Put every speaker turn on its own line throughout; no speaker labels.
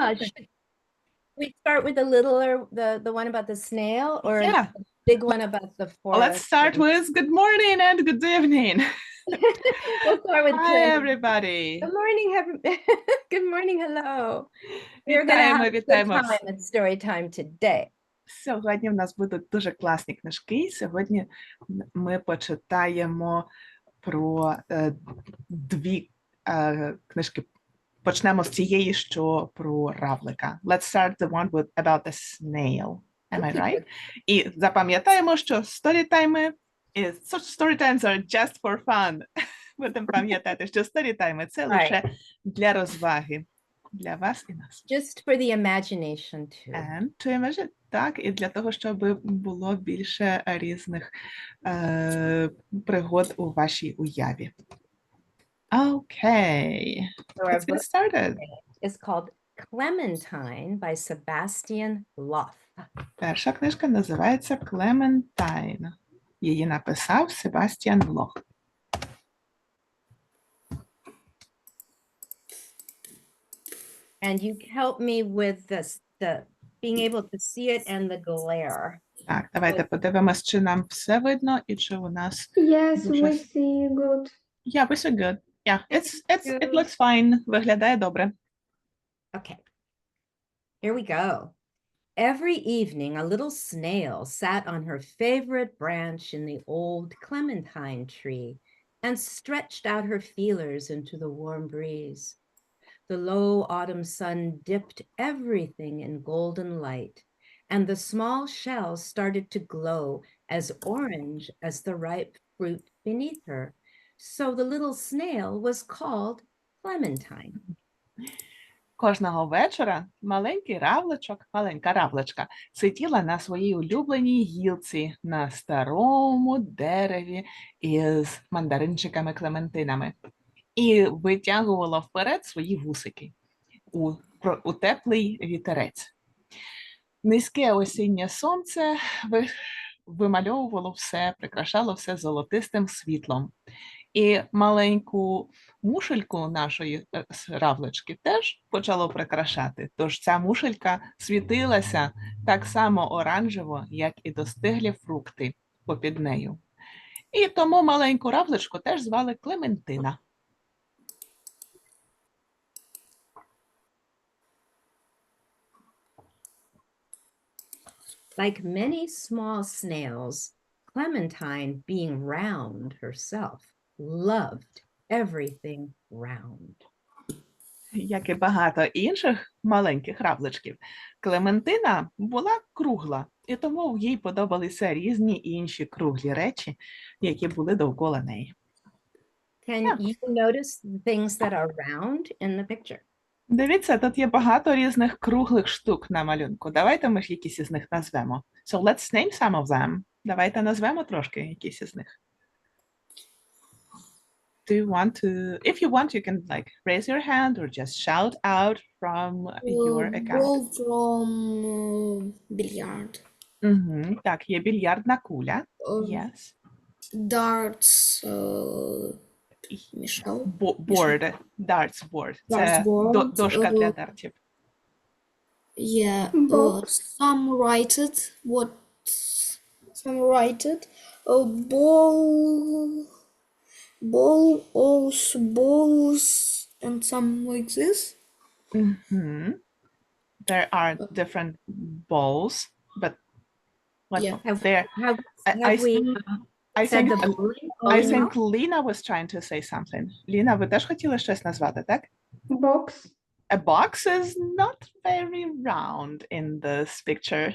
Should we start with the littler, the one about the snail, or
Yeah.
the big one about the forest?
Let's start with good morning and good evening.
We'll start with
Hi,
Clementine.
everybody.
Good morning, good morning, hello. We're gonna have a good
Вітаємо.
time at Storytime today.
Сьогодні в нас будуть дуже класні книжки. Сьогодні ми почитаємо про дві книжки. Почнемо з цієї, що про равлика. Let's start the one about the snail. Am I right? І запам'ятаємо, що storytimes are just for fun. Будемо пам'ятати, що storytime – це лише для розваги. Для вас і нас.
Just for the imagination too.
And to imagine, так, і для того, щоб було більше різних пригод у вашій уяві. Okay, let's get started.
It's called Clementine by Sebastian Loth.
Перша книжка називається Clementine. Її написав Себастьян Лох.
And you help me with this, the being able to see it and the glare.
Так, давайте подивимось, чи нам все видно і чи у нас
Yes,
дуже...
we see good.
Yeah, we see good. Yeah, it looks fine. Виглядає добре.
Okay. Here we go. Every evening, a little snail sat on her favorite branch in the old clementine tree and stretched out her feelers into the warm breeze. The low autumn sun dipped everything in golden light, and the small shells started to glow as orange as the ripe fruit beneath her. So the little snail was called Clementine.
Кожного вечора маленький равличок, маленька равличка, сиділа на своїй улюбленій гілці на старому дереві із мандаринчиками-клементинами і витягувала вперед свої вусики у теплий вітерець. Низьке осіннє сонце вимальовувало все, прикрашало все золотистим світлом. І маленьку мушельку нашої равлички теж почало прикрашати. Тож ця мушелька світилася так само оранжево, як і достиглі фрукти попід нею. І тому маленьку равличку теж звали Клементина.
Like many small snails, Clementine, being round herself, loved everything round.
Як і багато інших маленьких равличків, Клементина була кругла, і тому їй подобалися різні інші круглі речі, які були довкола неї.
Can you notice the things that are round in the picture?
Дивіться, тут є багато різних круглих штук на малюнку. Давайте ми ж якісь із них назвемо. So let's name some of them. Давайте назвемо трошки якісь із них. Do you want to, if you want, you can like raise your hand or just shout out from your account.
Ball from billiard.
Так, є більярдна куля. Yes.
Darts. Мішел.
Board. Darts board. Це
Darts board.
дошка для дартів.
Yeah. Some write it. Balls, and some like this.
There are different balls, but what there? I think Lina was trying to say something. Lina, ви теж хотіли щось назвати, так?
Box.
A box is not very round in this picture.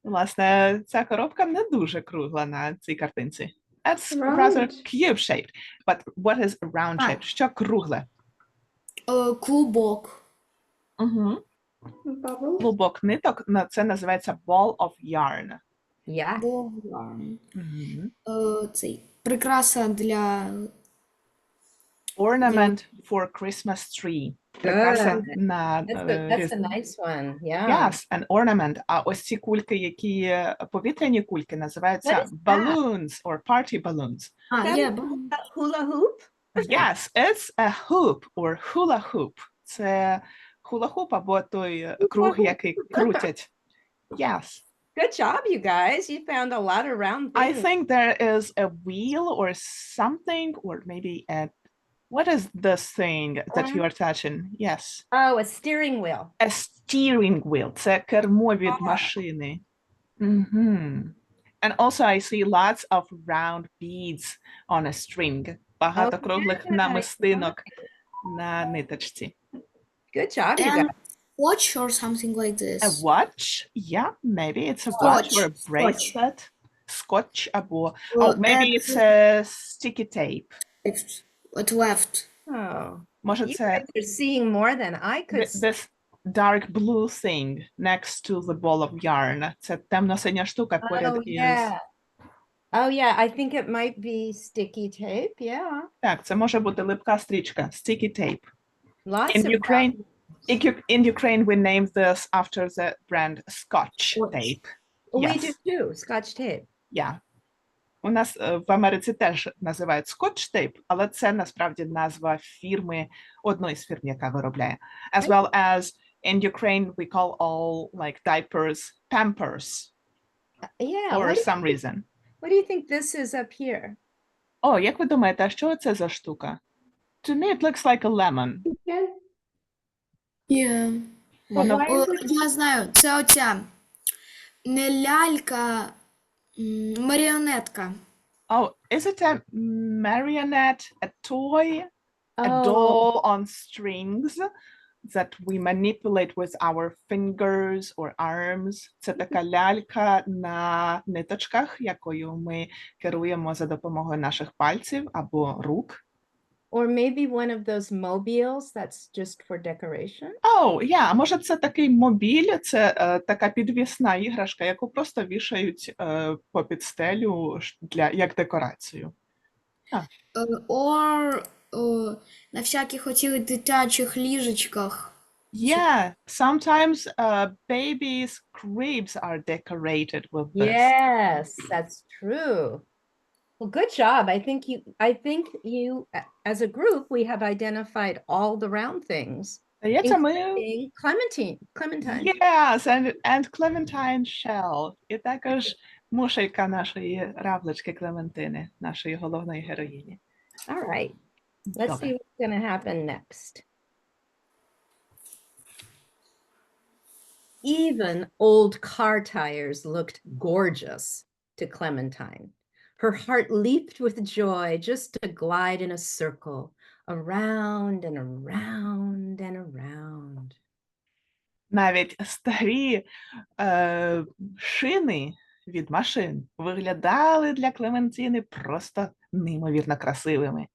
Власне, ця коробка не дуже кругла на цій картинці. That's rather cube-shaped. But what is round-shaped? Що кругле?
Клубок.
Клубок ниток, це називається ball of yarn.
Yeah.
Ball of yarn. Цей прикраса для...
Ornament for Christmas tree. Прикраса на...
That's a nice one. Yeah.
Yes, an ornament. А ось ці кульки, які повітряні кульки, називаються balloons or party balloons.
Hula hoop?
Yes, it's a hoop or hula hoop. Це хула-хуп або той круг, який крутять. Yes.
Good job, you guys. You found a lot of round
I
things.
think there is a wheel or something, or maybe what is this thing that you are touching? Yes.
Oh, a steering wheel.
A steering wheel. Це кермо від машини. And also I see lots of round beads on a string. Багато круглих намистинок на ниточці.
Good job, you
And
guys.
watch or something like this.
A watch? Yeah, maybe it's a watch or a bracelet. Scotch або... Oh, maybe it's a sticky tape.
At left.
Oh,
Може
you
це
guys are seeing more than I could see.
this dark blue thing next to the ball of yarn. Це темно-синя штука поряд із...
Oh, yeah, I think it might be sticky tape, yeah.
Так, це може бути липка стрічка, sticky tape.
Lots
In
of
Ukraine, in Ukraine, we named this after the brand Scotch tape.
We
Yes.
do too, Scotch tape.
Yeah. У нас в Америці теж називають Scotch tape, але це насправді назва фірми, одної з фірм, яка виробляє. As well as in Ukraine, we call all like diapers Pampers.
Yeah.
For some reason.
What do you think this is up here?
О, як ви думаєте, а що це за штука? To me, it looks like a lemon.
Yeah. Я знаю, це оця не лялька, маріонетка.
Oh, is it a marionette, a toy, a doll on strings that we manipulate with our fingers or arms? Це така лялька на ниточках, якою ми керуємо за допомогою наших пальців або рук.
Or maybe one of those mobiles that's just for decoration?
Oh, yeah, може це такий мобіль, це така підвісна іграшка, яку просто вішають попід стелю як декорацію.
Or на всяких оцих дитячих ліжечках.
Yeah, sometimes babies' cribs are decorated with this.
Yes, that's true. Well, good job. I think you, as a group, we have identified all the round things. Including Clementine.
Yes, and Clementine shell. І також мушелька нашої равлички Клементини, нашої головної героїні.
All right. Let's see what's going to happen next. Even old car tires looked gorgeous to Clementine. Her heart leaped with joy just to glide in a circle, around and around and around.
Навіть старі шини від машин виглядали для Клементини просто неймовірно красивими.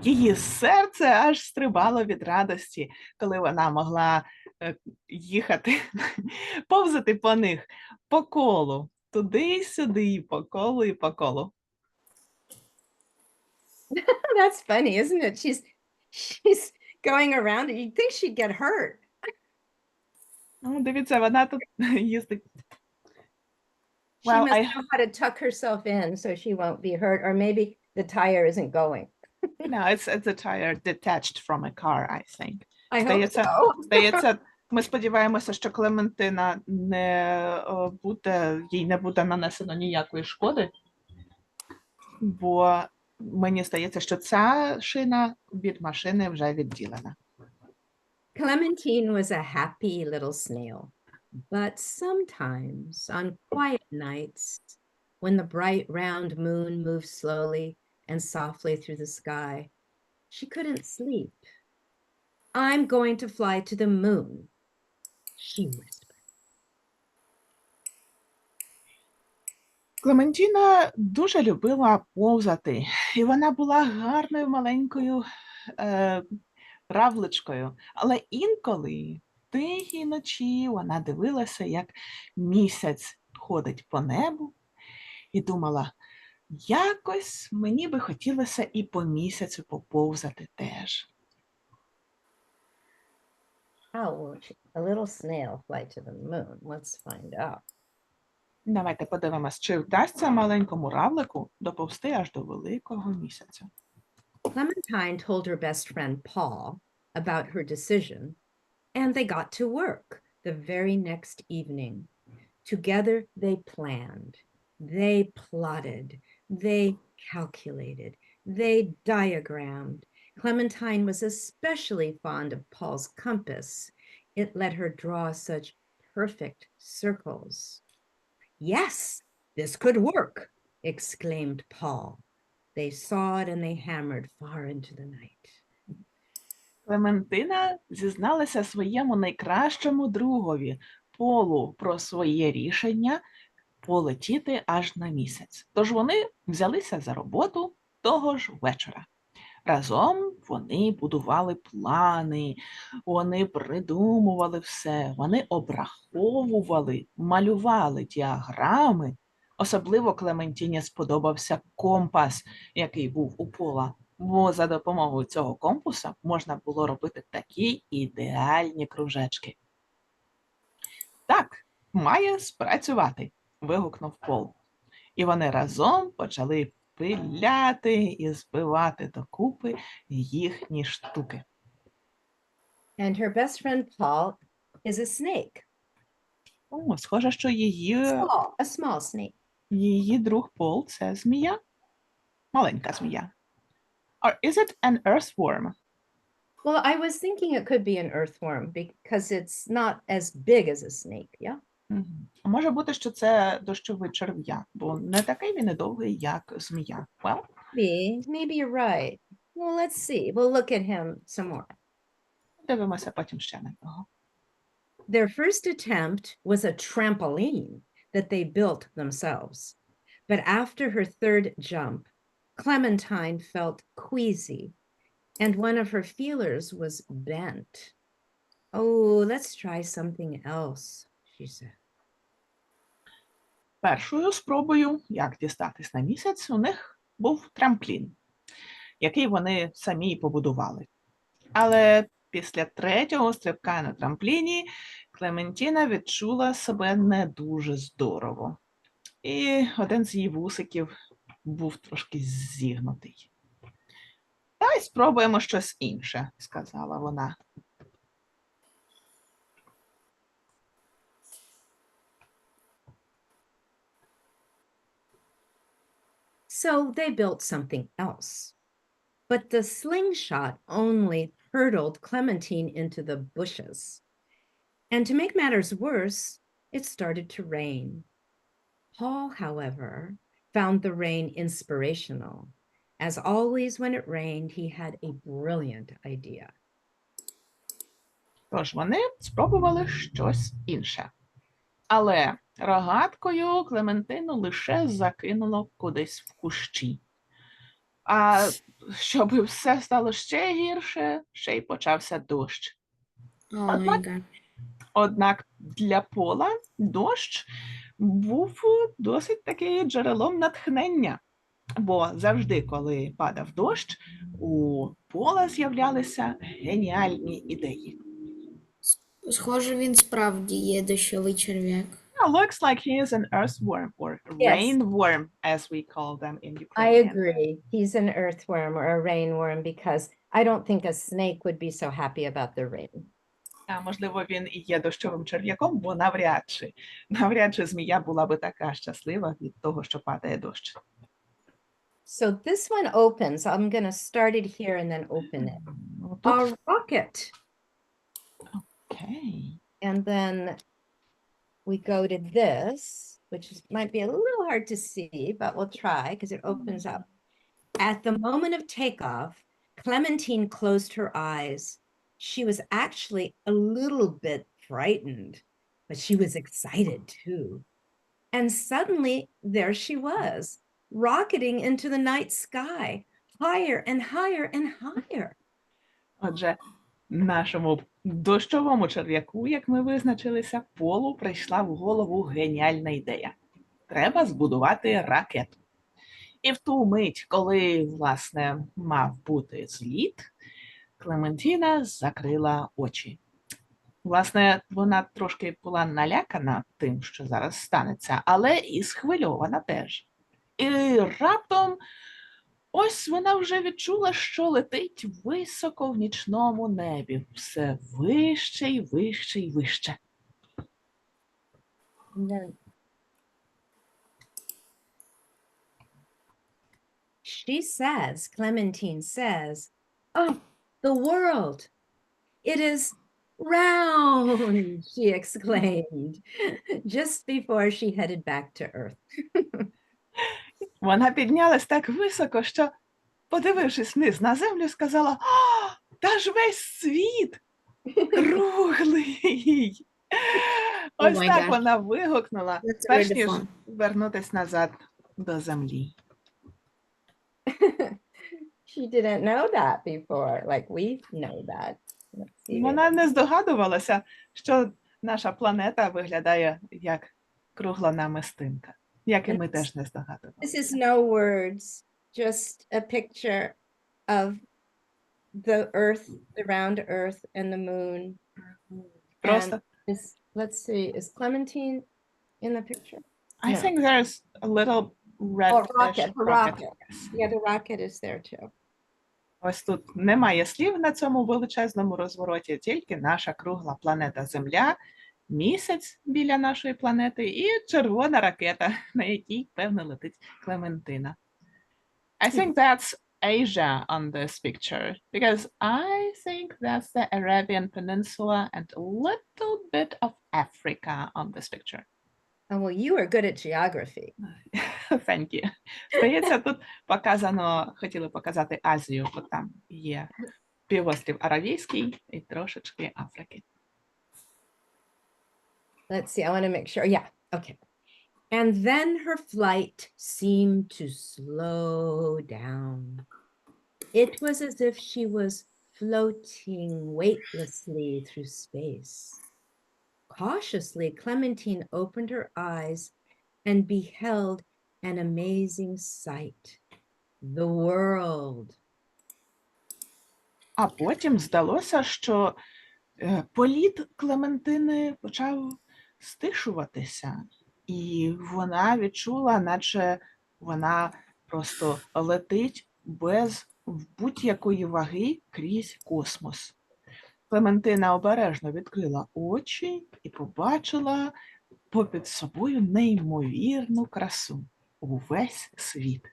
Її серце аж стрибало від радості, коли вона могла їхати, повзати по них по колу, туди-сюди, по колу і по колу.
That's funny, isn't it? She's going around and you'd think she'd get hurt.
Ну, дивіться, вона тут їздить.
She must know how to tuck herself in so she won't be hurt, or maybe the tire isn't going.
No, it's a tire detached from a car, I think.
I hope so.
Здається, ми сподіваємося, що Клементина їй не буде нанесено ніякої шкоди, бо мені здається, що ця шина від машини вже відділена.
Clementine was a happy little snail, but sometimes on quiet nights, when the bright round moon moved slowly and softly through the sky, she couldn't sleep. I'm going to fly to the moon, she whispered.
Клементіна дуже любила повзати, і вона була гарною маленькою равличкою. Але інколи тихій ночі вона дивилася, як місяць ходить по небу, і думала, якось мені би хотілося і по місяцю поповзати теж.
How will a little snail fly to the moon? Let's find out.
Давайте подивимось, чи вдасться маленькому равлику доповзти аж до великого місяця.
Clementine told her best friend Paul about her decision, And they got to work the very next evening. Together they planned, they plotted, they calculated, they diagrammed. Clementine was especially fond of Paul's compass. It let her draw such perfect circles. Yes, this could work, exclaimed Paul. They sawed and they hammered far into the night.
Клементина зізналася своєму найкращому другові Полу про своє рішення полетіти аж на місяць. Тож вони взялися за роботу того ж вечора. Разом вони будували плани, вони придумували все, вони обраховували, малювали діаграми. Особливо Клементині сподобався компас, який був у Пола, бо за допомогою цього компаса можна було робити такі ідеальні кружечки. Так, має спрацювати, вигукнув Пол. І вони разом почали пиляти і збивати докупи їхні штуки.
And her best friend Paul is a snake.
О, схоже, що
A small snake.
її друг Пол – це змія. Маленька змія. Or is it an earthworm?
Well, I was thinking it could be an earthworm because it's not as big as a snake, yeah?
Може бути, що це дощовий черв'як, бо не такий він і довгий, як змія. Well,
Maybe you're right. Well, let's see. We'll look at him some more.
дивимося потім ще на нього.
Their first attempt was a trampoline that they built themselves. But after her third jump, Clementine felt queasy, and one of her feelers was bent. Oh, let's try something else, she said.
Першою спробою, як дістатись на місяць, у них був трамплін, який вони самі й побудували. Але після третього стрибка на трампліні Клементіна відчула себе не дуже здорово. І один з її вусиків був трошки зігнутий. «Давай спробуємо щось інше», – сказала вона.
So they built something else. But the slingshot only hurtled Clementine into the bushes. And to make matters worse, it started to rain. Paul, however, found the rain inspirational. As always, when it rained, he had a brilliant idea.
Тож вони спробували щось інше. Але рогаткою Клементину лише закинуло кудись в кущі. А щоб все стало ще гірше, ще й почався дощ.
Oh my God.
Однак для Пола дощ був досить таки джерелом натхнення. Бо завжди, коли падав дощ, у Пола з'являлися геніальні ідеї.
Схоже, він справді є дощовий черв'як.
Looks like he is an earthworm or
Yes.
rainworm, as we call them in
I
Ukrainian.
agree. He's an earthworm or a rainworm because I don't think a snake would be so happy about the rain.
А можливо, він і є дощовим черв'яком, бо навряд чи змія була би така щаслива від того, що падає дощ.
So this one opens. I'm going to start it here and then open it.
Ну,
A
тут...
rocket.
Окей.
And then we go to this, which might be a little hard to see, but we'll try because it opens up. At the moment of takeoff, Clementine closed her eyes. She was actually a little bit frightened, but she was excited too. And suddenly there she was, rocketing into the night sky, higher and higher and higher.
Отже, нашому дощовому черв'яку, як ми визначилися, Полу прийшла в голову геніальна ідея. Треба збудувати ракету. І в ту мить, коли, власне, мав бути зліт, Клементіна закрила очі. Власне, вона трошки була налякана тим, що зараз станеться, але і схвильована теж. І раптом ось вона вже відчула, що летить високо в нічному небі. Все вище й вище й вище.
And then she says, Clementine says, "Oh, the world! It is round!" she exclaimed just before she headed back to Earth.
Вона піднялась так високо, що, подивившись вниз на землю, сказала: «О, та ж весь світ круглий!»
Oh
Ось
my
так
gosh.
вона вигукнула,
That's
перш
really
ніж
fun.
вернутись назад до землі.
She didn't know that before, like we know that. Let's see.
Вона не здогадувалася, що наша планета виглядає як кругла намистинка, як і ми теж не здогадувалися.
This is no words, just a picture of the Earth, the round Earth and the moon.
Просто,
Let's see, is Clementine in the picture?
I
No.
think there's a little red
rocket, the rocket. Yeah, the rocket is there too.
Ось тут немає слів на цьому величезному розвороті, тільки наша кругла планета Земля, місяць біля нашої планети і червона ракета, на якій, певно, летить Клементина. I think that's Asia on this picture, because I think that's the Arabian Peninsula and a little bit of Africa on this picture.
Oh, well, you are good at geography.
Thank you. Здається, тут хотіли показати Азію, бо там є півострів Аравійський і трошечки Африки.
Let's see, I want to make sure. Yeah, okay. And then her flight seemed to slow down. It was as if she was floating weightlessly through space. Cautiously, Clementine opened her eyes and beheld an amazing sight. The world.
А потім здалося, що політ Клементини почав стишуватися, і вона відчула, наче вона просто летить без будь-якої ваги крізь космос. Клементина обережно відкрила очі і побачила попід собою неймовірну красу, увесь світ.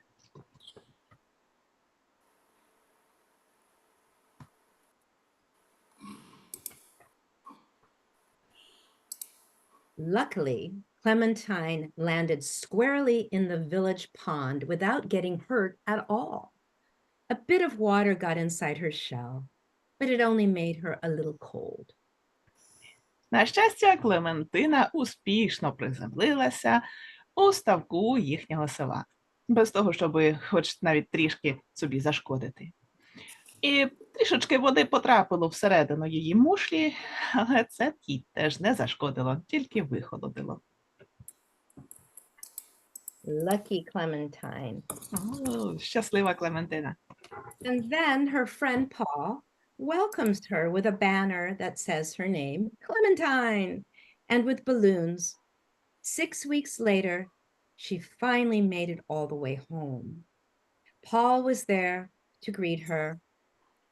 Luckily, Clementine landed squarely in the village pond without getting hurt at all. A bit of water got inside her shell, but it only made her a little cold.
На щастя, Клементина успішно приземлилася у ставку їхнього села, без того, щоб хоч навіть трішки собі зашкодити. І трішечки води потрапило всередину її мушлі, але це їй теж не зашкодило, тільки вихолодило.
Lucky Clementine.
О, щаслива Клементина.
And then her friend Paul welcomes her with a banner that says her name, Clementine, and with balloons. 6 weeks later, she finally made it all the way home. Paul was there to greet her,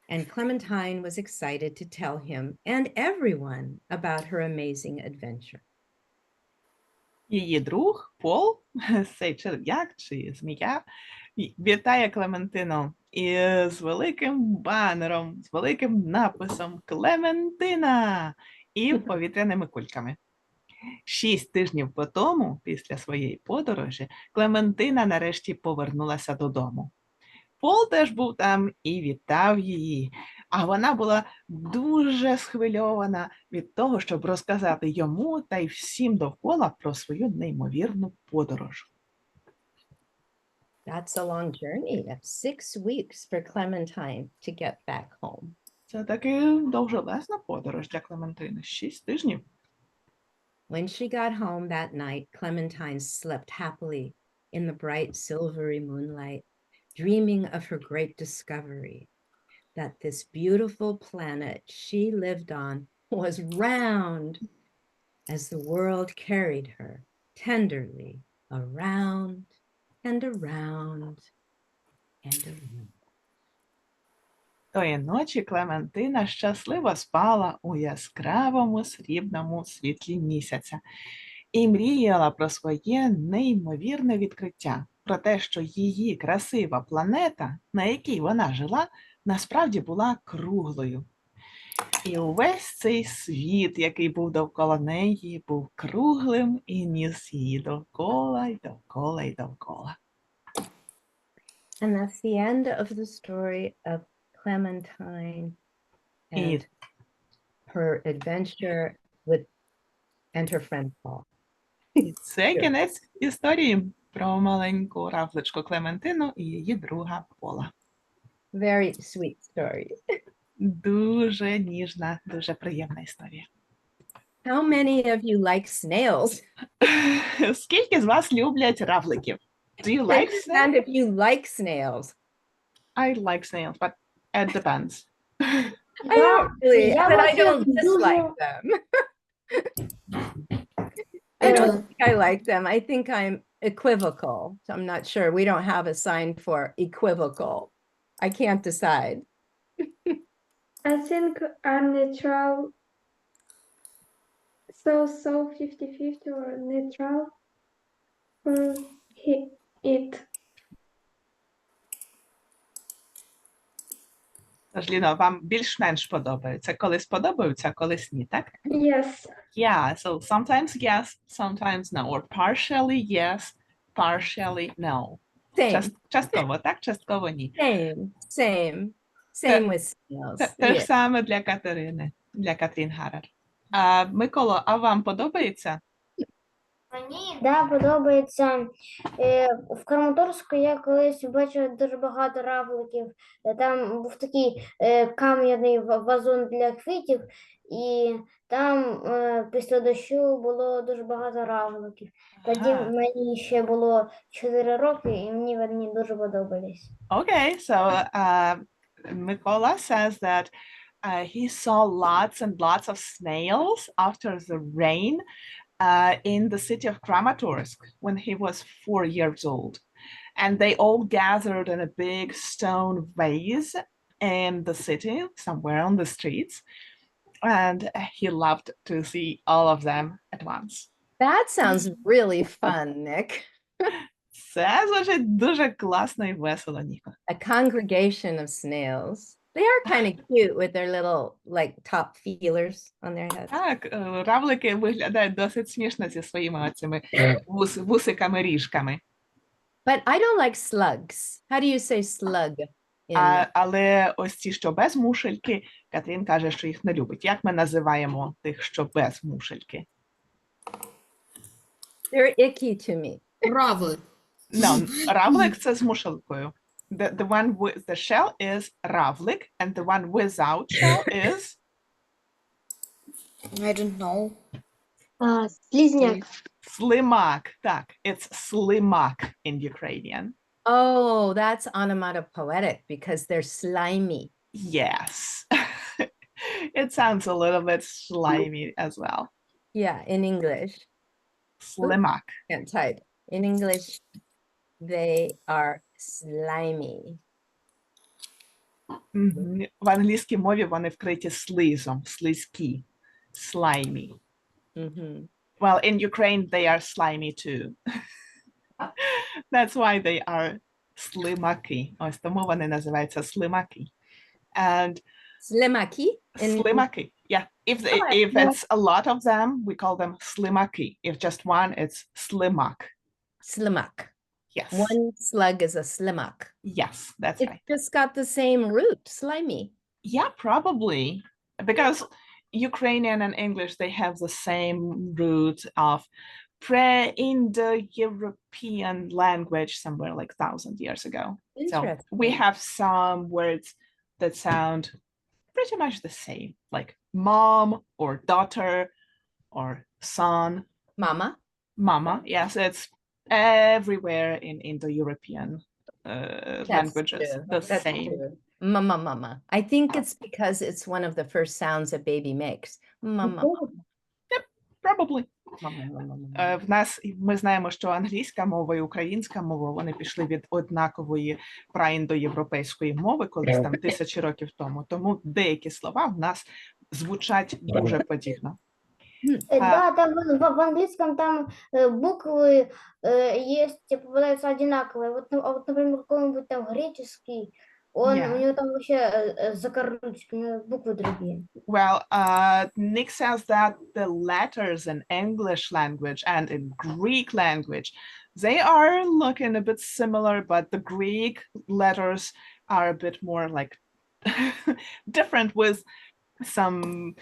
and Clementine was excited to tell him and everyone about her amazing adventure.
Її друг Пол, цей черв'як чи змія, вітає Клементину із великим банером, з великим написом «Клементина» і повітряними кульками. 6 тижнів по тому, після своєї подорожі, Клементина нарешті повернулася додому. Пол теж був там і вітав її, а вона була дуже схвильована від того, щоб розказати йому та й всім довкола про свою неймовірну подорож.
That's a long journey of 6 weeks for Clementine to get back home.
Це таки довжелезна подорож для Клементини, 6 тижнів.
When she got home that night, Clementine slept happily in the bright silvery moonlight, dreaming of her great discovery, that this beautiful planet she lived on was round, as the world carried her tenderly around and around and a room.
Тої ночі Клементина щасливо спала у яскравому срібному світлі місяця і мріяла про своє неймовірне відкриття, про те, що її красива планета, на якій вона жила, насправді була круглою. І увесь цей світ, який був довкола неї, був круглим і ніс її довкола, й довкола, й довкола.
And that's the end of the story of Clementine and her adventure with and her friend Paul.
І це кінець історії про маленьку равличку Клементину і її друга Пола.
Very sweet story.
Дуже ніжна, дуже приємна історія.
How many of you like snails?
Скільки з вас люблять равликів? Do you like
Raise your hand
snails?
if you like snails.
I like snails, but it depends.
I don't really,
я
but I
бачу
don't
дуже-
dislike them. I don't think I like them. I think I'm equivocal. So I'm not sure. We don't have a sign for equivocal. I can't decide.
I think I'm neutral. So 50-50 or neutral for it.
Тож, Ліно, вам більш-менш подобається. Колись подобаються, а колись ні, так?
Yes.
Yeah, so sometimes yes, sometimes no. Or partially yes, partially no.
Same,
Частково так, частково ні.
same with snails.
Те ж
Yeah.
саме для Катерини, для Катрін Харер. Миколо, а вам подобається?
Мені да, подобається. В Краматорську я колись бачила дуже багато равликів. Там був такий кам'яний вазон для квітів, і там після дощу було дуже багато равликів. Тоді
Ага.
мені ще було 4 роки, і мені вони дуже подобались.
Okay, so Mikola says that he saw lots and lots of snails after the rain in the city of Kramatorsk when he was 4 years old. And they all gathered in a big stone vase in the city, somewhere on the streets. And he loved to see all of them at once.
That sounds really fun, Nick.
Це звучить дуже класно і весело, Ніко.
A congregation of snails. They are kind of cute with their little like top feelers on their heads.
Так, равлики виглядають досить смішно зі своїми оцими вусиками-ріжками.
But I don't like slugs. How do you say slug?
Але ось ці, що без мушельки, Катрін каже, що їх не любить. Як ми називаємо тих, що без мушельки?
They're icky to me.
Равлик.
No, равлик – це з мушелкою. The one with the shell is равлик, and the one without shell is
I don't know.
Слізняк.
слимак. Так, it's slimak in Ukrainian.
Oh, that's onomatopoetic because they're slimy.
Yes. It sounds a little bit slimy as well.
Yeah, in English.
Slimak.
Can't type. In English, they are slimy.
Мгм. В англійській мові вони вкриті слизом, слизькі, slimy.
Mhm.
Well, in Ukraine, they are slimy too. That's why they are slimaki. Ось тому вони називаються слимаки. And
Slimaki.
slimaki, yeah. If it's a lot of them, we call them slimaki. If just one, it's slimak.
Slimak.
Yes.
One slug is a slimak.
Yes, that's
It's
right.
just got the same root, slimy.
Yeah, probably. Because Ukrainian and English, they have the same root of pre-Indo-European language somewhere like 1,000 years ago. So we
Interesting.
have some words that sound pretty much the same, like mom or daughter or son,
Mama.
mama. Yes, it's everywhere in Indo-European languages,
true.
the
That's
same.
true. Mama, mama. I think it's because it's one of the first sounds a baby makes. Mama.
Probably. В нас, ми знаємо, що англійська мова і українська мова, вони пішли від однакової праіндоєвропейської мови колись там тисячі років тому. Тому деякі слова в нас звучать дуже подібно.
Да, там в английском там буквы есть, попадаются одинаковые. Вот, например, какой-нибудь там греческий, у него там вообще закорючки, у него буквы другие.
Well, Nick says that the letters in English language and in Greek language, they are looking a bit similar, but the Greek letters are a bit more like different with some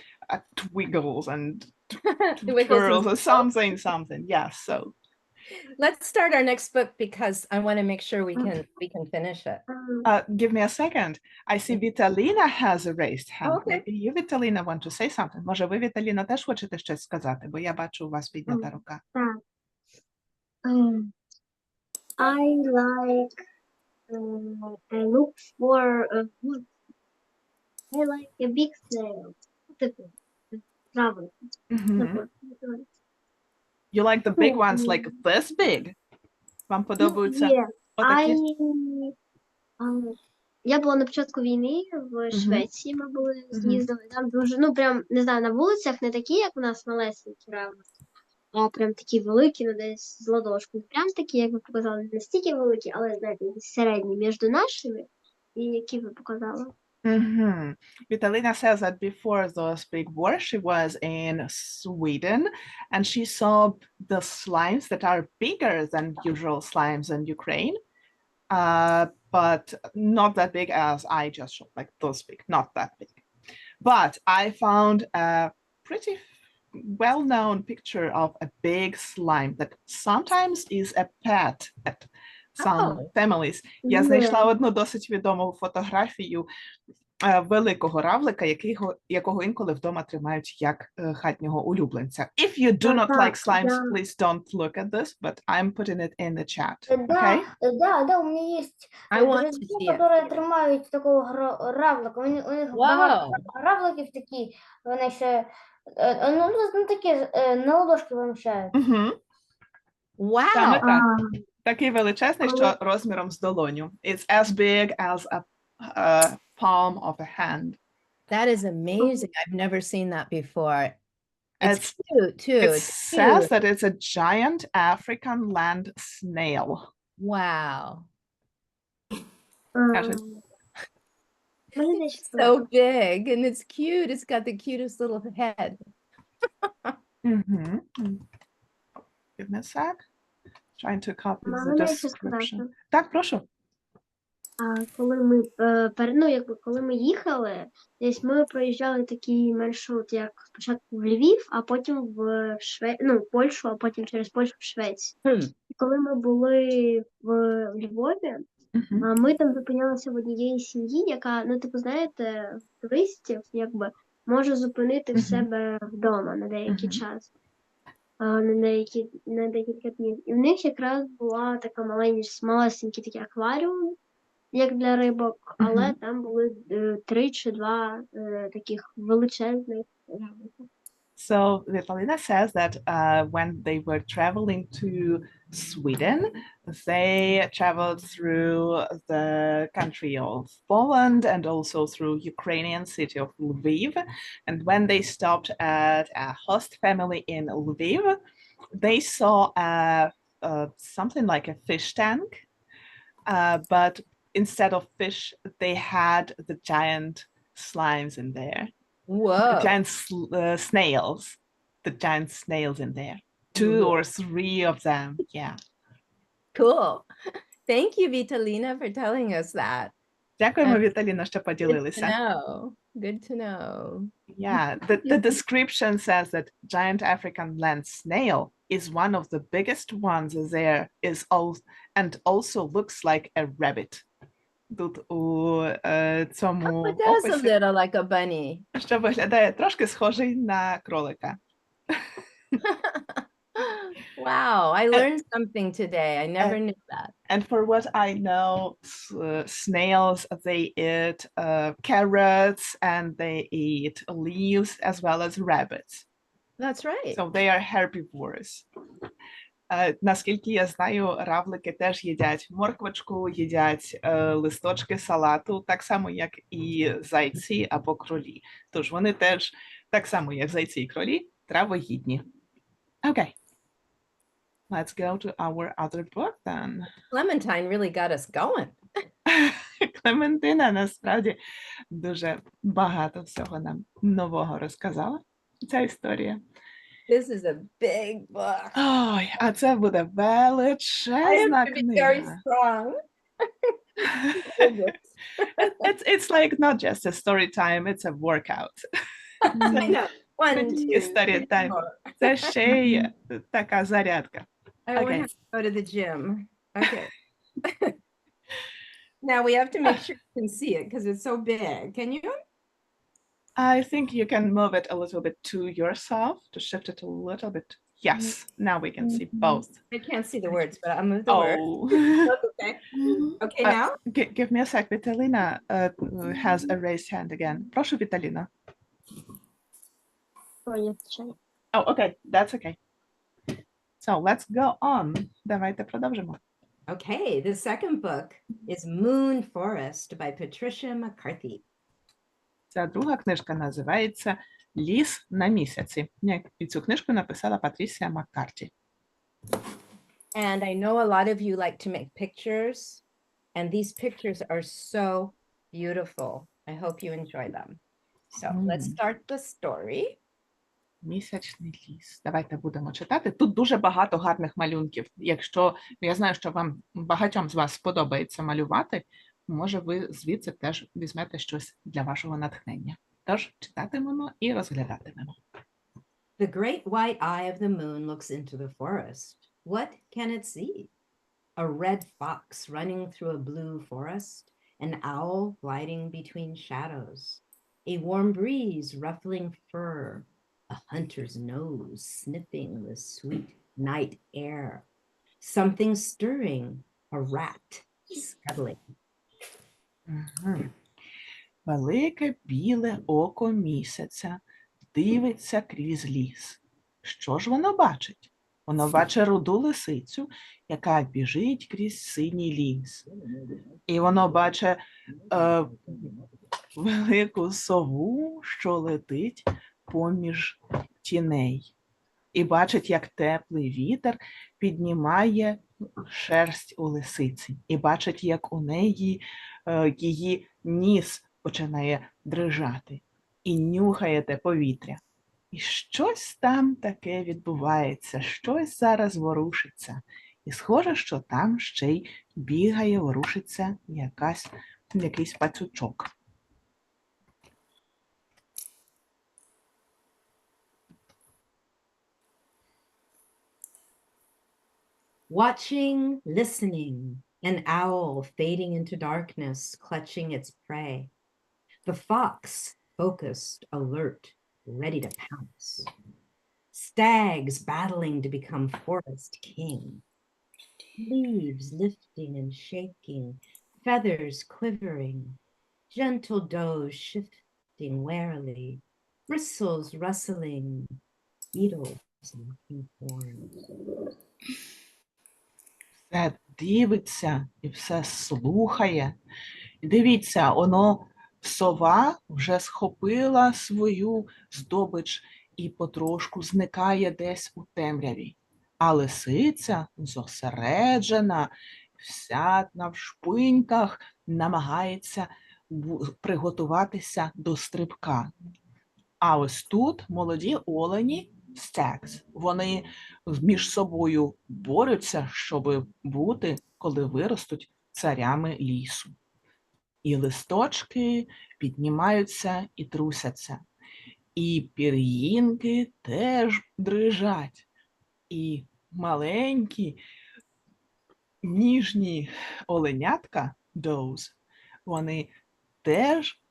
twiggles and twirls or something. Yes, so
let's start our next book because I want to make sure we can finish it.
Give me a second. I see Vitalina has a raised hand.
Okay.
Maybe you, Vitalina, want to say something. Може, ви, Віталіна, теж хочете щось сказати, бо я бачу, у вас піднята рука.
I like I look for wood. I like a big snail. Travel.
You like the big ones like this big? Вам подобаються отакі?
Я була на початку війни в Швеції, ми були з'їздили. Там дуже, ну прям, не знаю, на вулицях не такі, як у нас малесенькі равлики, а прям такі великі, ну десь з ладошку. Прям такі, як ви показали, не настільки великі, але, знаєте, середні між нашими, і які ви показали.
Vitalina says that before those big wars, she was in Sweden and she saw the slimes that are bigger than usual slimes in Ukraine, but not that big as I just showed, like those big, not that big. But I found a pretty well-known picture of a big slime that sometimes is a pet at some families. Я знайшла одну досить відому фотографію великого равлика, якого інколи вдома тримають як хатнього улюбленця. If you do not like slimes, please don't look at this, but I'm putting it in the chat. Okay?
Да, у меня есть друзья, которые тримають такого равлика. У них багато равликів такі, вони ще, ну такі, на ладошки виміщають.
Wow!
Такий величезний, що розміром з долоню. It's as big as a palm of a hand.
That is amazing. I've never seen that before. It's cute too.
It says that it's a giant African land snail.
Wow.
So
big and it's cute. It's got the cutest little head.
Give me a sec. Trying to copy the description. Так, прошу.
Коли ми їхали, десь ми проїжджали такий маршрут, як спочатку в Львів, а потім в Польщу, а потім через Польщу в Швецію. І коли ми були в Львові, ми там зупинялися в однієї сім'ї, яка, ну, типу, знаєте, туристів, якби, може зупинити в себе вдома на деякий час, на декілька днів. І в них якраз була така малесенький такий акваріум, як для рибок, але там були 3 чи 2 таких величезних равлика.
So Vitalina says that when they were traveling to Sweden, they traveled through the country of Poland and also through Ukrainian city of Lviv. And when they stopped at a host family in Lviv, they saw something like a fish tank, but instead of fish, they had the giant slimes in there.
Whoa.
The giant snails. The giant snails in there. 2 or 3 of them. Yeah.
Cool. Thank you, Vitalina, for telling us that.
Дякуємо, Віталіна, що поділилися.
Good to know.
Yeah, the description says that giant African land snail is one of the biggest ones there, and also looks like a rabbit. Тут у цьому
It does a little like a bunny.
Що виглядає трошки схожий на кролика.
Wow, I learned something today. I never knew that.
And for what I know, snails, they eat carrots and they eat leaves as well as rabbits.
That's right.
So they are herbivores. Наскільки я знаю, равлики теж їдять морквочку, їдять листочки салату, так само, як і зайці або кролі. Тож вони теж, так само, як зайці і кролі, травоїдні. Okay. Let's go to our other book then.
Clementine really got us going.
Клементина насправді дуже багато всього нам нового розказала. Ця історія.
This is a big book.
Ой, а це буде
I have
величезна
to be very
книга.
strong.
It's like not just a story time, it's a workout.
I know. One,
Не тільки
two,
story
three,
time.
four.
Це ще й така зарядка.
I won't
Okay.
have to go to the gym. Okay. Now we have to make sure you can see it because it's so big. Can you?
I think you can move it a little bit to yourself to shift it a little bit. Yes, now we can see both.
I can't see the words, but I'll move the words.
Oh,
Okay. Okay,
Uh,
now?
give me a sec. Vitalina has a raised hand again. Прошу, Vitalina. Oh, okay, that's okay. So let's go on. Давайте продовжимо.
Okay, the second book is Moon Forest by Patricia MacCarthy.
Ця друга книжка називається «Ліс на місяці». І цю книжку написала Патрісія Маккарті.
And I know a lot of you like to make pictures, and these pictures are so beautiful. I hope you enjoy them. So let's start the story.
Місячний ліс. Давайте будемо читати. Тут дуже багато гарних малюнків. Якщо я знаю, що вам багатьом з вас сподобається малювати, може ви звідси теж візьмете щось для вашого натхнення. Тож читатимемо і розглядатимемо.
The great white eye of the moon looks into the forest. What can it see? A red fox running through a blue forest, an owl gliding between shadows, a warm breeze ruffling fur, a hunter's nose sniffing the sweet night air, something stirring, a rat scuttling.
Велике біле око місяця дивиться крізь ліс. Що ж воно бачить? Воно бачить руду лисицю, яка біжить крізь синій ліс. І воно бачить велику сову, що летить поміж тіней. І бачить, як теплий вітер піднімає шерсть у лисиці. І бачить, як у неї її ніс починає дрижати. І нюхає те повітря. І щось там таке відбувається, щось зараз ворушиться. І схоже, що там ще й бігає, ворушиться якийсь пацючок.
Watching, listening, an owl fading into darkness, clutching its prey. The fox, focused, alert, ready to pounce. Stags battling to become forest king. Leaves lifting and shaking, feathers quivering. Gentle does shifting warily, bristles rustling, beetles knocking horns.
Все дивиться і все слухає. І дивіться, сова вже схопила свою здобич і потрошку зникає десь у темряві. А лисиця зосереджена, вся навшпиньках, намагається приготуватися до стрибка. А ось тут молоді олені, stags, вони між собою борються, щоб бути, коли виростуть, царями лісу. І листочки піднімаються і трусяться. І пір'їнки теж дрижать. І маленькі, ніжні оленятка, does, вони теж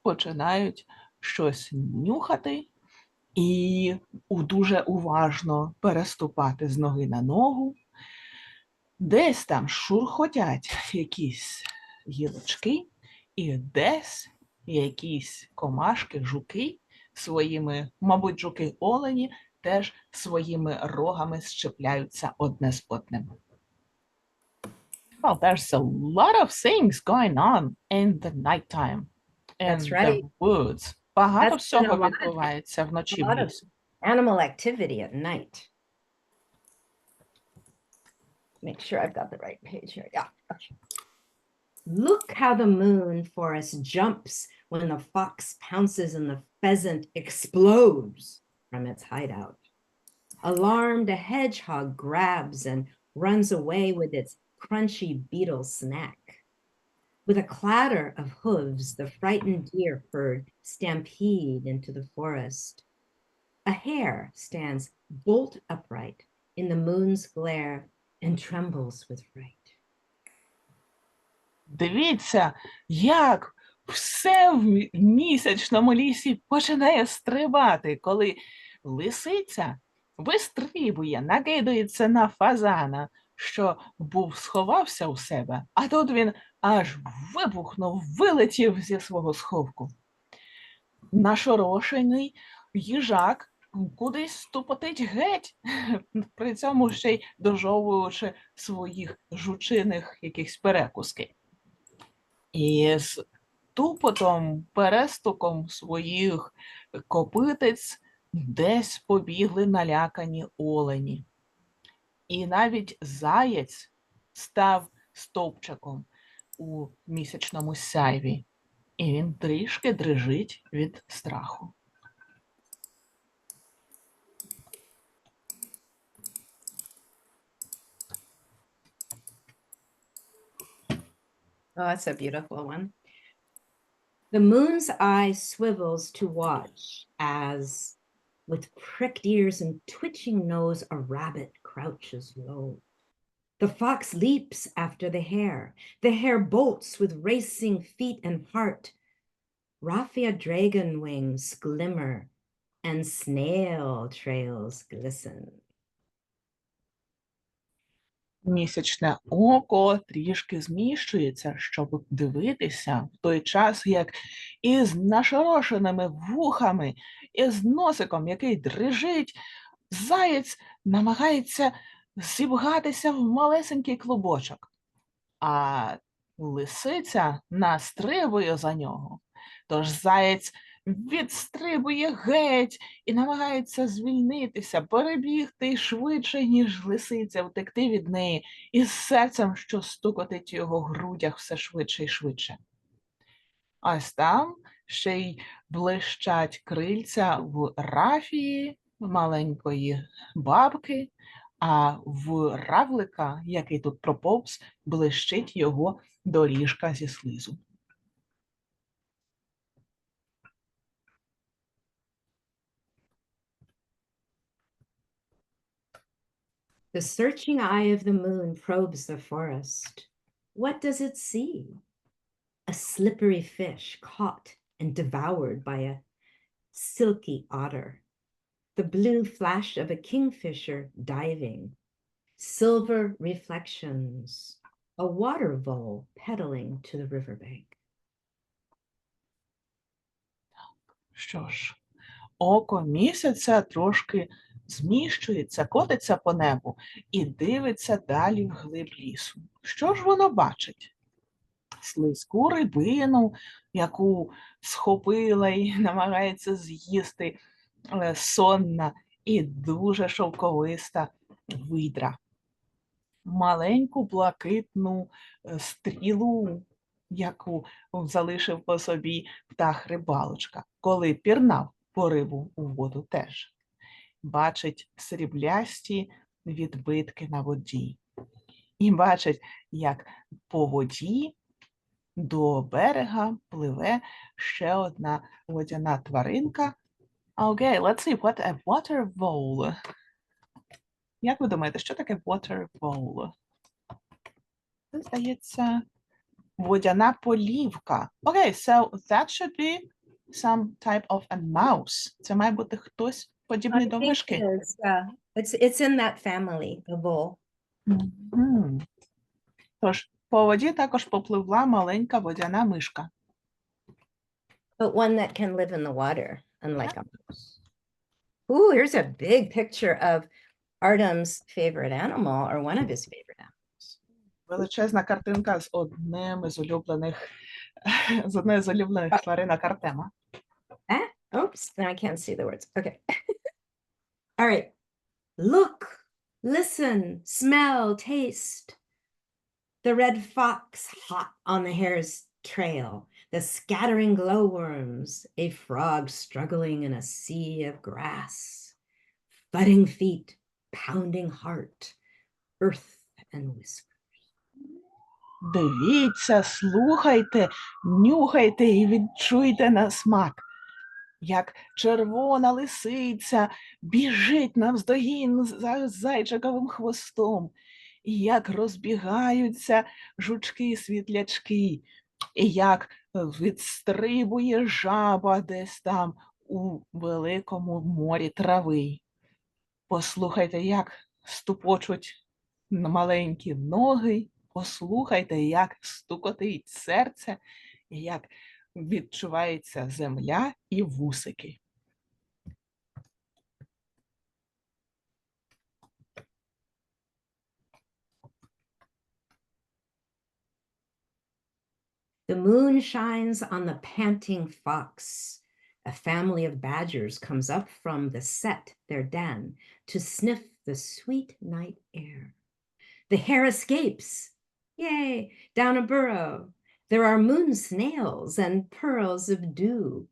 починають щось нюхати і дуже уважно переступати з ноги на ногу. Десь там шурхотять якісь гілочки, і десь якісь комашки, жуки своїми, мабуть, жуки-олені теж своїми рогами щепляються одне з одним. Well, there's a lot of things going on in the nighttime in
That's right.
the woods. Багато
That's
всього
been a lot-
відбувається вночі
a
в
lot of-
лісі.
Animal activity at night. Make sure I've got the right page here. Yeah. Okay. Look how the moon forest jumps when the fox pounces and the pheasant explodes from its hideout. Alarmed, a hedgehog grabs and runs away with its crunchy beetle snack. With a clatter of hooves, the frightened deer herd stampede into the forest. A hare stands bolt upright in the moon's glare and trembles with fright.
Дивіться, як все в місячному лісі починає стрибати, коли лисиця вистрибує, накидається на фазана, що сховався у себе, а тут він аж вибухнув, вилетів зі свого сховку. Нашорошений їжак кудись тупотить геть, при цьому ще й дожовуючи своїх жучиних якихось перекуски. І з тупотом, перестуком своїх копитець десь побігли налякані олені. І навіть заєць став стовпчиком у місячному сяйві. І він трішки дрижить від страху.
Oh, that's a beautiful one. The moon's eye swivels to watch as, with pricked ears and twitching nose, a rabbit crouches low. The fox leaps after the hare. The hare bolts with racing feet and heart. Raffia dragon wings glimmer and snail trails glisten.
Місячне око трішки зміщується, щоб дивитися в той час, як із нашорошеними вухами, із носиком, який дрижить, заєць намагається зібгатися в малесенький клубочок, а лисиця настрибує за нього. Тож заєць відстрибує геть і намагається звільнитися, перебігти швидше, ніж лисиця, втекти від неї, із серцем, що стукотить у його грудях все швидше і швидше. Ось там ще й блищать крильця в рафії маленької бабки, а в равлика, який тут проповз, блищить його доріжка зі слизу.
The searching eye of the moon probes the forest. What does it see? A slippery fish caught and devoured by a silky otter. The blue flash of a kingfisher diving. Silver reflections. A water vole pedaling to the riverbank.
Що ж, око місяця трошки зміщується, котиться по небу і дивиться далі вглиб лісу. Що ж воно бачить? Слизьку рибину, яку схопила і намагається з'їсти сонна і дуже шовковиста видра. Маленьку блакитну стрілу, яку залишив по собі птах-рибалочка, коли пірнав по рибу у воду теж. Бачить сріблясті відбитки на воді. І бачить, як по воді до берега пливе ще одна водяна тваринка. Okay, let's see, what a water vole. Як ви думаєте, що таке water vole? Це, здається, водяна полівка. Okay, so that should be some type of a mouse. Це має бути хтось подібний до мишки.
Yeah, it's in that family, the vole.
Мгм. Тож, по воді також попливла маленька водяна мишка.
But one that can live in the water. unlike a mouse. Ooh, here's a big picture of Artem's favorite animal, or one of his favorite animals.
Величезна картинка з одним із улюблених, з одної з улюблених тваринок Артема.
Oops, now I can't see the words. Okay. All right. Look, listen, smell, taste. The red fox hot on the hare's trail, the scattering glowworms, a frog struggling in a sea of grass, thudding feet, pounding heart, earth and whisper.
Дивіться, слухайте, нюхайте і відчуйте на смак, як червона лисиця біжить навздогін за зайчиковим хвостом, і як розбігаються жучки-світлячки, і як відстрибує жаба десь там у великому морі трави. Послухайте, як ступочуть маленькі ноги, послухайте, як стукотить серце, і як відчувається земля і вусики.
The moon shines on the panting fox. A family of badgers comes up from the set, their den, to sniff the sweet night air. The hare escapes, yay, down a burrow. There are moon snails and pearls of dew.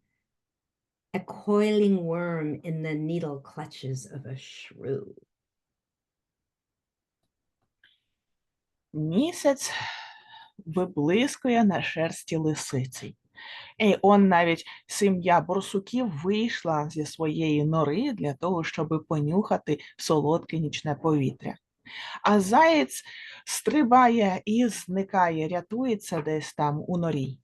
A coiling worm in the needle clutches of a shrew.
Місяць виблискує на шерсті лисиці. І он навіть сім'я борсуків вийшла зі своєї нори для того, щоб понюхати солодке нічне повітря. А заєць стрибає і зникає, рятується десь там у норі.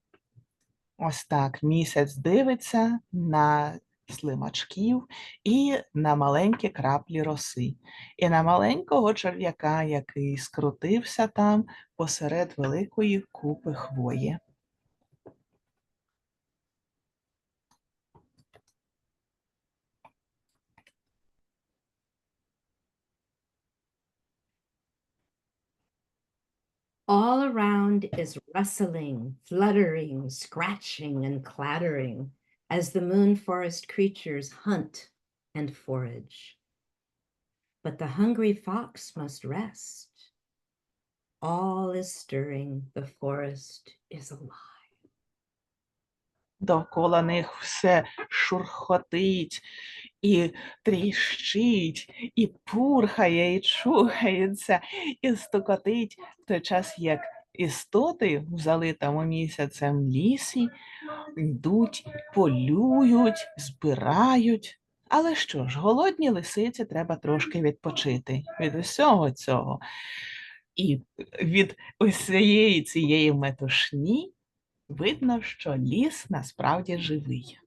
Ось так місяць дивиться на слимачків і на маленькі краплі роси. І на маленького черв'яка, який скрутився там посеред великої купи хвої.
All around is rustling, fluttering, scratching, and clattering as the moon forest creatures hunt and forage. But the hungry fox must rest. All is stirring, the forest is alive.
Довкола них все шурхотить, і тріщить, і пурхає, і чухається, і стукотить, в той час як істоти в залитому місяцем лісі йдуть, полюють, збирають. Але що ж, голодні лисиці треба трошки відпочити від усього цього. І від усієї цієї метушні видно, що ліс насправді живий.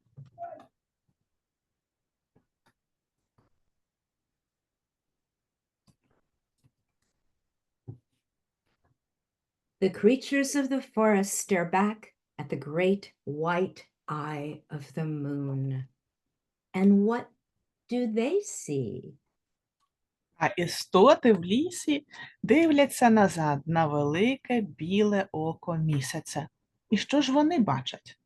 The creatures of the forest stare back at the great white eye of the moon. And what do they see?
А істоти в лісі дивляться назад на велике біле око місяця. І що ж вони бачать?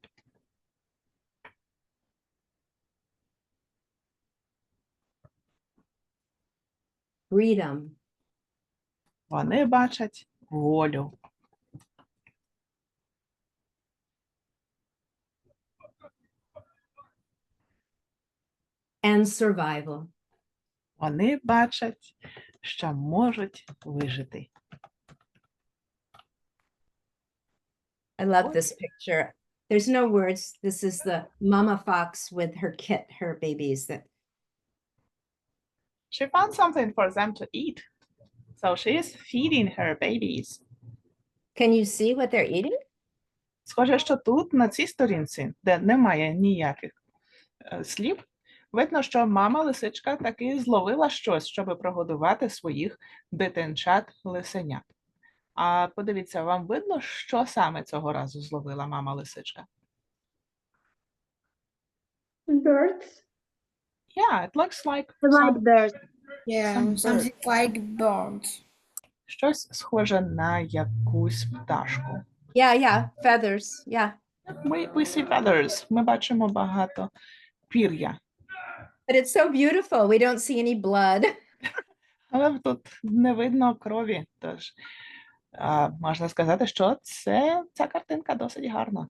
Freedom.
Вони бачать волю.
And survival.
Вони бачать, що можуть вижити.
I love this picture. There's no words. This is the mama fox with her kit, her babies. That
She found something for them to eat. So she is feeding her babies.
can you see what they're eating?
Схоже, що тут, на цій сторінці, де немає ніяких слів, видно, що мама-лисичка таки зловила щось, щоб прогодувати своїх дитинчат-лисенят. А подивіться, вам видно, що саме цього разу зловила мама-лисичка?
Birds.
Yeah, it looks like
Like bird.
Yeah,
Some
something like birds.
щось схоже на якусь пташку.
Yeah, feathers. Yeah.
We see feathers. Ми бачимо багато пір'я.
But it's so beautiful. We don't see any blood.
Але тут не видно крові, тож можна сказати, що ця картинка досить гарна.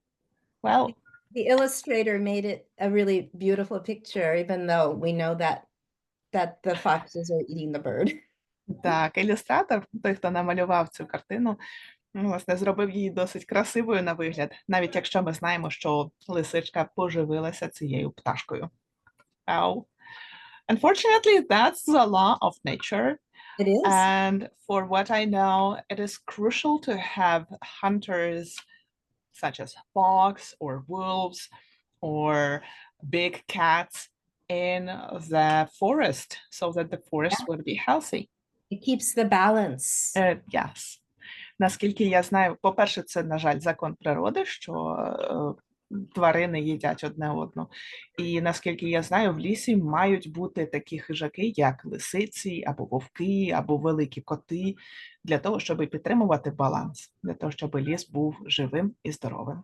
Well,
The illustrator made it a really beautiful picture, even though we know that the foxes are eating the bird.
так, ілюстратор, той, хто намалював цю картину, власне, зробив її досить красивою на вигляд, навіть якщо ми знаємо, що лисичка поживилася цією пташкою. Well, unfortunately, that's the law of nature.
It is.
And for what I know, it is crucial to have hunters such as fox or wolves or big cats in the forest so that the forest would be healthy.
It keeps the balance.
Yes. Наскільки я знаю, по-перше, це, на жаль, закон природи, що тварини їдять одне одну. І наскільки я знаю, в лісі мають бути такі хижаки, як лисиці, або вовки, або великі коти, для того, щоб підтримувати баланс, для того, щоб ліс був живим і здоровим.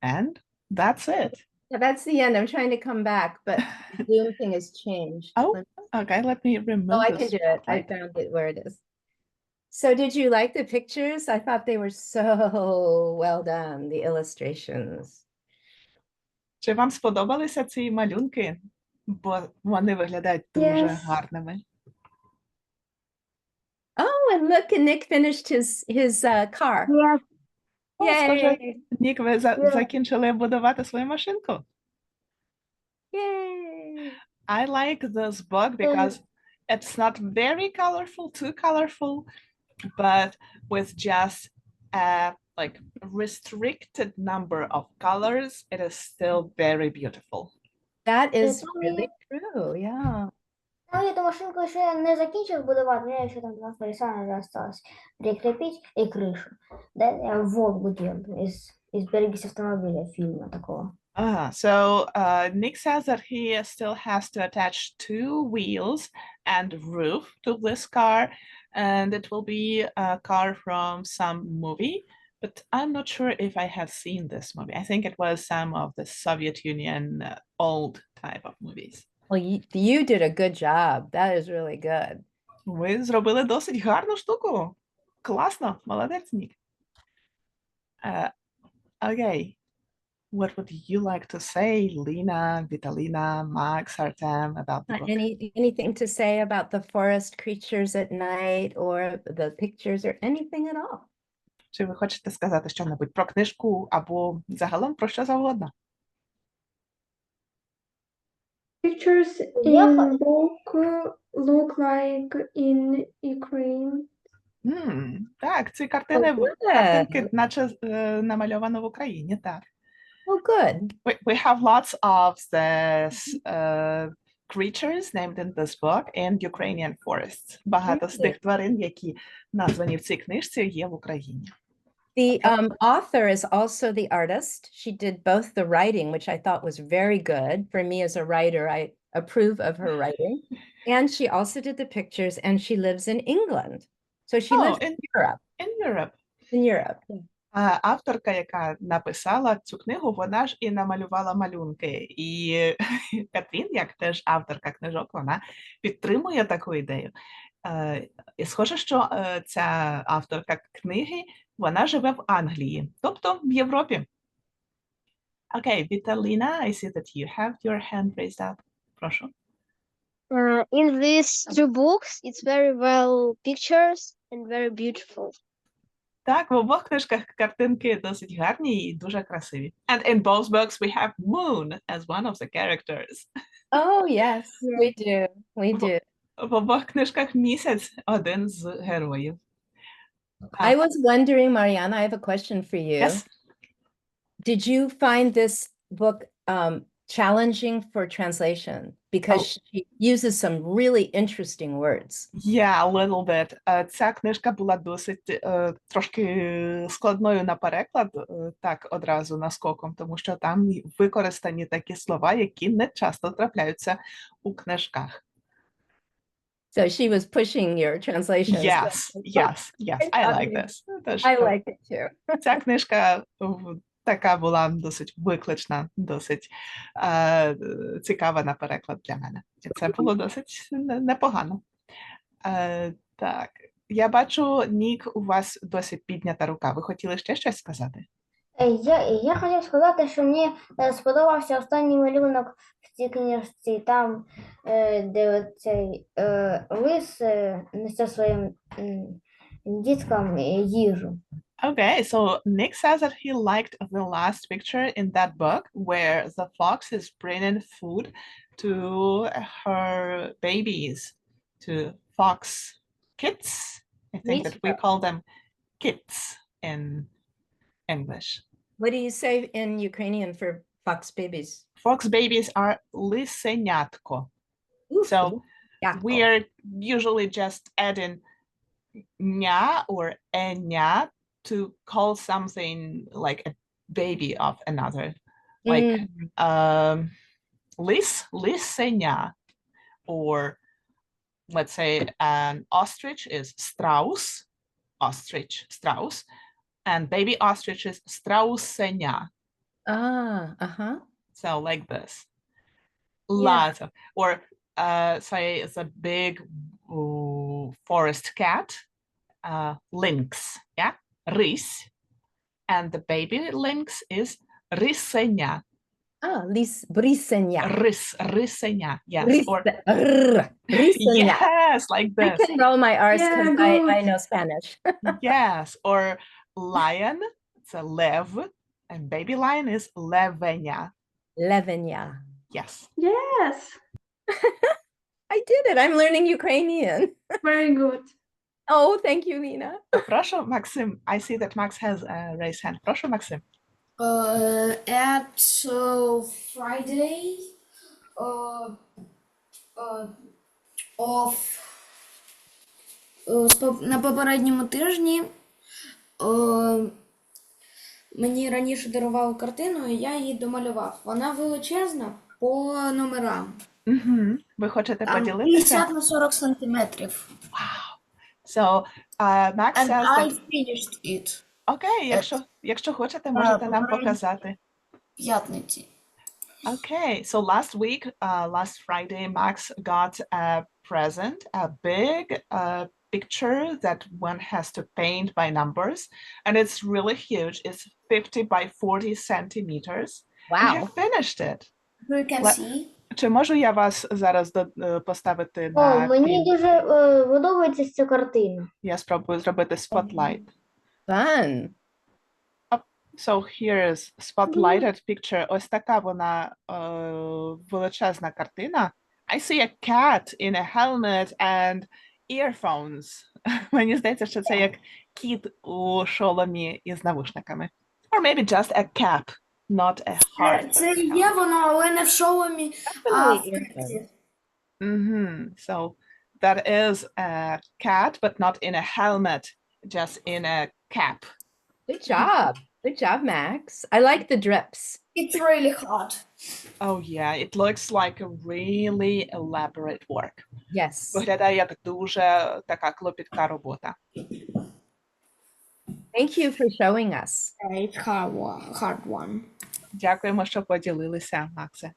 And that's it.
Yeah, that's the end. I'm trying to come back, but the Zoom thing has changed.
Oh, okay, let me remove
Oh, I can
this
do it. I
slide.
found it where it is. So did you like the pictures? I thought they were so well done, the illustrations.
Чи вам сподобалися ці малюнки? Бо вони виглядають дуже
Yes.
гарними.
Oh, and look, and Nick finished his car.
Yes.
О, схоже,
Yay!
Нік, ви закінчили будувати свою машинку?
Yay!
I like this book because it's not very colorful, too colorful, but with just a restricted number of colors, it is still very beautiful.
That is
Totally.
really true. Yeah.
Ну, я ту машинку ще не закінчив будувати, у мене ще там два пересадки осталось. Прикрепить і кришу. Да, я волк будил из берегись автомобиля фильма такого.
So Nick says that he still has to attach 2 wheels and roof to this car, and it will be a car from some movie, but I'm not sure if I have seen this movie. I think it was some of the Soviet Union old type of movies.
Well, you did a good job. That is really good.
Ви зробили досить гарну штуку. Класно, молодець, Нік. Okay. What would you like to say, Lena, Vitalina, Max, Artem, about the book?
Anything to say about the forest creatures at night or the pictures or anything at all?
Чи ви хочете сказати що-небудь про книжку або загалом про що завгодно?
Pictures
Yeah.
in book look like in Ukraine.
Так, ці картини,
good.
картинки наче намальовано в Україні, так.
Oh, good.
We have lots of the creatures named in this book in Ukrainian forests. Багато з тих тварин, які названі в цій книжці, є в Україні.
The author is also the artist. She did both the writing, which I thought was very good. For me as a writer, I approve of her writing. And she also did the pictures, and she lives in England. So she lives in Europe.
In Europe.
In Europe. Yeah.
Авторка, яка написала цю книгу, вона ж і намалювала малюнки. І Катрін, як теж авторка книжок, вона підтримує таку ідею. І схоже, що ця авторка книги, вона живе в Англії, тобто в Європі. Okay, Vitalina, I see that you have your hand raised up. Прошу.
In these 2 books, it's very well pictures and very beautiful.
Так, в обох книжках картинки досить гарні і дуже красиві. And in both books we have Moon as one of the characters.
Oh, yes,
Yeah.
we do. We do.
В обох книжках місяць один з героїв.
I was wondering, Marianna, I have a question for you.
Yes.
Did you find this book challenging for translation because she uses some really interesting words.
Yeah, a little bit. Ця книжка була досить трошки складною на переклад, так одразу наскоком, тому що там використані такі слова, які не часто трапляються у книжках.
So she was pushing your translation.
Yes. I like this.
I like it too.
Ця книжка така була досить виклична, досить цікава на переклад для мене. І це було досить непогано. Так, я бачу, Нік, у вас досі піднята рука. Ви хотіли ще щось сказати?
Я хотів сказати, що мені сподобався останній малюнок в цій книжці, там, де цей лис несе своїм діткам їжу.
Okay, so Nick says that he liked the last picture in that book where the fox is bringing food to her babies, to fox kits. I think that we call them kits in English.
What do you say in Ukrainian for fox babies?
Fox babies are лисенятко. So we are usually just adding ня or enya to call something like a baby of another. Like лисеня, or let's say an ostrich is strauss, strauss, and baby ostrich is страусеня. So like this. Lots of, or say it's a big forest cat, lynx, yeah, рысь, and the baby lynx is рысеня.
Брисеня.
Рысеня, yes.
Брисеня.
Yes, like this.
I can roll my R's because I know Spanish.
Yes, or lion, it's a lev, and baby lion is levenya.
Levenya.
Yes.
Yes.
I did it. I'm learning Ukrainian.
Very good.
Oh, thank you, Lina.
Прошу, Maxim. I see that Max has a raised hand. Прошу, Maxim.
At Friday на попередньому тижні мені раніше дарували картину, і я її домалював. Вона величезна по номерам.
Ви хочете поділитися?
50 на 40 сантиметрів.
Wow. So, Max
And
says
I
that...
finished it.
Окей, якщо хочете, можете нам показати.
П'ятниці.
Okay, so last Friday, Max got a present, a big picture that one has to paint by numbers, and it's really huge. It's 50 by 40 centimeters.
Wow.
And he finished it.
You can see.
Чи можу я вас зараз поставити на
Мені
пін?
дуже подобається ця картина.
Я спробую зробити spotlight.
Fun.
So here is spotlighted picture. Ось така вона величезна картина. I see a cat in a helmet and earphones. Мені здається, що це як кіт у шоломі із навушниками. Or maybe just a cap, not a heart.
Це є воно, але не в шоломі, а в кепці.
So that is a cat, but not in a helmet, just in a cap.
Good job. Good job, Max. I like the drips.
It's really hot.
Oh yeah, it looks like a really elaborate work.
Yes.
Виглядає як дуже така клопітка робота.
Thank you for showing us.
It's hard one.
Дякуємо, що поділилися, Максе.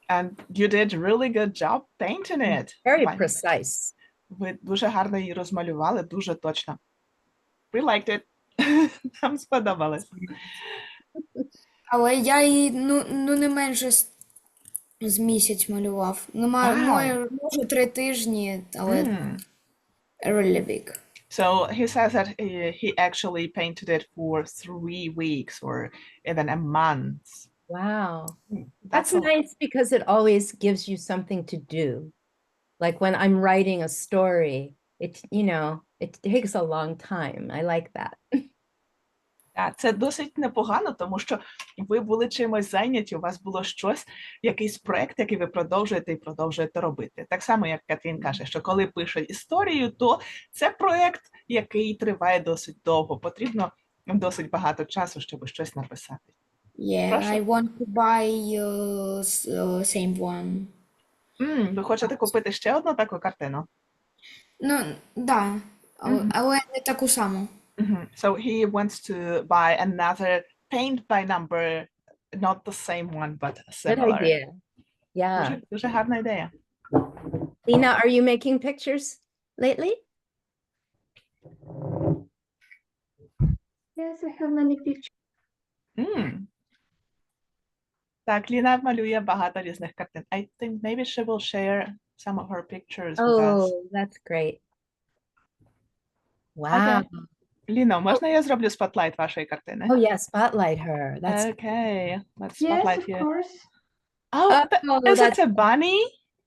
And you did really good job painting it.
Very precise.
Ви дуже гарно її розмалювали, дуже точно. We liked it. Нам сподобалось.
Але я її не менше з місяць малював. Може 3 тижні, але really big.
So he says that he actually painted it for 3 weeks or even a month.
Wow. That's nice because it always gives you something to do. Like when I'm writing a story, it takes a long time. I like that.
Це досить непогано, тому що ви були чимось зайняті, у вас було щось, якийсь проєкт, який ви продовжуєте і продовжуєте робити. Так само, як Катрін каже, що коли пише історію, то це проєкт, який триває досить довго. Потрібно досить багато часу, щоб щось написати.
Yeah,
Прошу.
I want to buy same one.
Ви хочете купити ще одну таку картину?
Ну, да, але не таку саму.
So he wants to buy another paint by number, not the same one, but
Good
similar.
idea. Yeah.
Дуже, дуже гарна ідея.
Lena, are you making pictures lately?
Yes, I have many pictures.
Так, Ліна малює багато різних картин. I think maybe she will share some of her pictures with us.
Oh, that's great. Wow.
Ліно, можна я зроблю спотлайт вашої картини?
Oh, yeah, spotlight her. That's
Okay, let's
Yes,
spotlight
of
here.
course.
Oh, is it
that's
a bunny?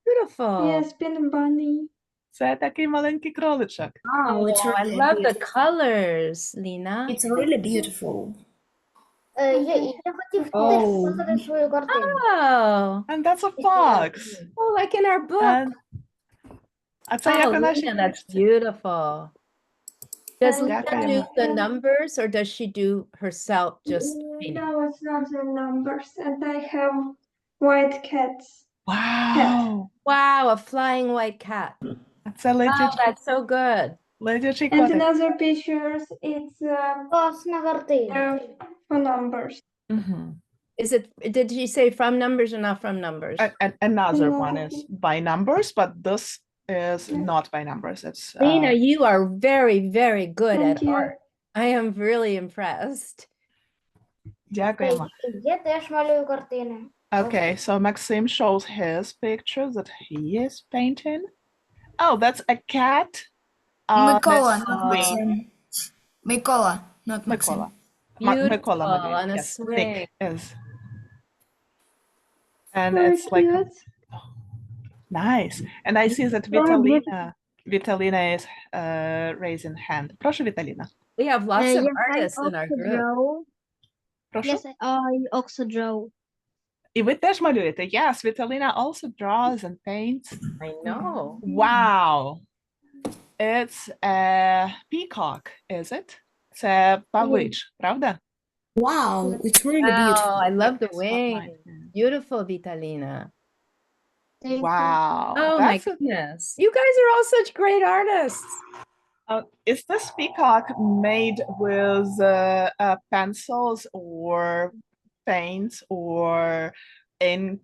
beautiful.
Yes, pin bunny.
Це такий маленький кроличок.
Wow, it's
Oh, I
really
love the
beautiful.
colors, Lena.
It's really beautiful.
Я хотів теж
Oh.
показати свою картину.
Oh,
And that's a fox.
oh, like in our book.
And... А це як
Oh,
у нашій
Lena, that's
книжці.
beautiful. Does
And
Lena
Дякуємо.
do the numbers or does she do herself just painting?
No, it's not the numbers. And I have white cats.
Вау!
Wow, a flying white cat.
Це
Wow,
летючий,
that's so good.
летючий
And
котик.
another pictures, it's
Класна картина.
for numbers.
Is it, did she say from numbers or not from numbers?
Another
No.
one is by numbers, but this is not by numbers. It's
Lena, you are very, very good
Thank
at
you.
art. I am really impressed.
дякуємо.
Я теж малюю картини.
Okay, so Maxim shows his picture that he is painting. Oh, that's a cat.
Микола,
Miss
not Maxim. Микола, not Maxim.
Микола.
Beautiful
Микола малює.
on a
Yes,
swing.
Nick is. And
Very
it's like
cute.
nice. And I see that Vitalina is raising hand. Прошу, Віталіна.
We have lots of
Yes,
artists in our group.
Прошу.
Yes, I also draw.
І ви теж малюєте? Yes, Vitalina also draws and paints.
I know.
Wow. It's a peacock, is it? Це павич, правда?
Wow, it's really
Wow,
beautiful.
I love the
Spotlight.
wing. Beautiful, Vitalina.
Thank you.
Wow.
Oh my
That's a-
goodness. You guys are all such great artists.
Is this peacock made with pencils or paints or ink,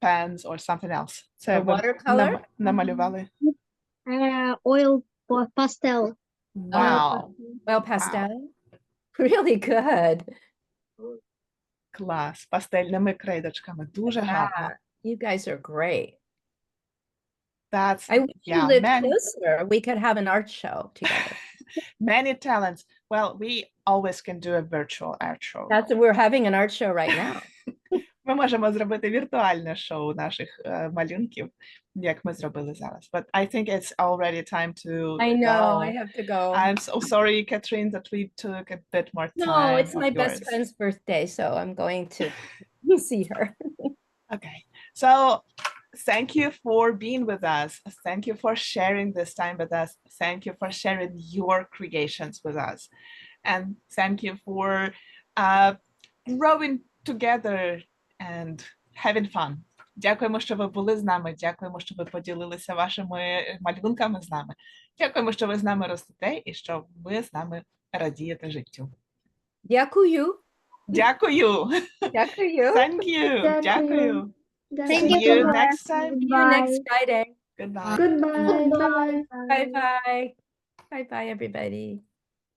pens or something else? Це
A
ви
watercolor?
намалювали?
Oil pastel.
Wow.
Well, pastel. Really good.
Клас. Пастельними крейдочками. Дуже гарно.
Yeah, you guys are great.
That's
I wish you
yeah,
lived
many,
closer. We could have an art show together.
many talents. Well, we always can do a virtual art show.
We're having an art show right now.
Ми можемо зробити віртуальне шоу наших малюнків, як ми зробили зараз. But I think it's already time to
I know,
go.
I have to go.
I'm so sorry, Katharine, that we took a bit more time.
No, it's
of
my best
yours.
friend's birthday, so I'm going to see her.
Okay, so thank you for being with us. Thank you for sharing this time with us. Thank you for sharing your creations with us. And thank you for growing together and having fun. Дякуємо, що ви були з нами. Дякуємо, що ви поділилися вашими малюнками з нами. Дякуємо, що ви з нами ростете і що ви з нами радієте життю.
Дякую.
Дякую.
Дякую.
Thank you.
Дякую.
Дякую.
Thank
See
you
you
so much.
next time.
See you next Friday.
Goodbye.
Goodbye. Bye.
Bye bye. Bye bye, everybody.